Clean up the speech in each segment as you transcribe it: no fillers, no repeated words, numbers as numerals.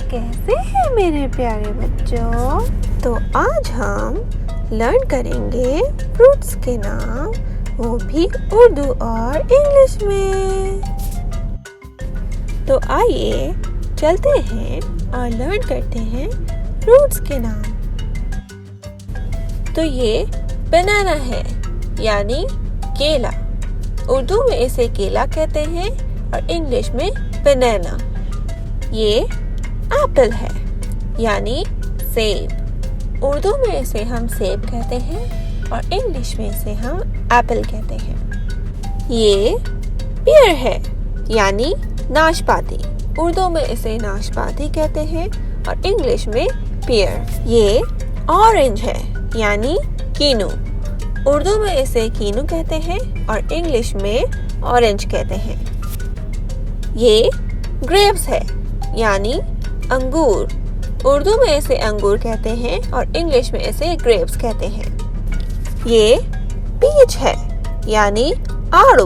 कैसे हैं मेरे प्यारे बच्चों? तो आज हम लर्न करेंगे फ्रूट्स के नाम, वो भी उर्दू और इंग्लिश में। तो आइए चलते हैं और लर्न करते हैं फ्रूट्स के नाम। तो ये बनाना है यानी केला। उर्दू में इसे केला कहते हैं और इंग्लिश में बनाना। ये एप्पल है यानी सेब। उर्दू में इसे हम सेब कहते हैं और इंग्लिश में इसे हम एप्पल कहते हैं। ये पीयर है यानी नाशपाती। उर्दू में इसे नाशपाती कहते हैं और इंग्लिश में पीयर। ये ऑरेंज है यानी कीनू। उर्दू में इसे कीनू कहते हैं और इंग्लिश में ऑरेंज कहते हैं। ये ग्रेप्स है यानी अंगूर। उर्दू में इसे अंगूर कहते हैं और इंग्लिश में इसे ग्रेप्स कहते हैं। ये पीच है यानी आड़ू।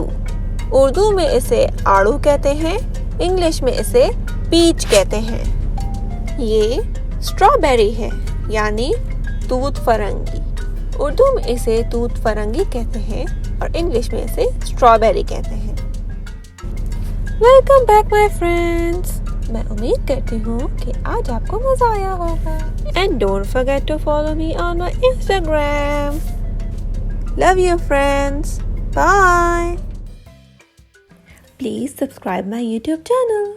उर्दू में इसे आड़ू कहते हैं, इंग्लिश में इसे पीच कहते हैं। ये स्ट्रॉबेरी है यानी तूत फरंगी। उर्दू में इसे तूत फरंगी कहते हैं और इंग्लिश में इसे स्ट्रॉबेरी कहते हैं। Welcome back my friends. मैं उम्मीद करती हूँ कि आज आपको मजा आया होगा। And don't forget to follow me on my Instagram. Love you friends. Bye. Please subscribe my YouTube channel.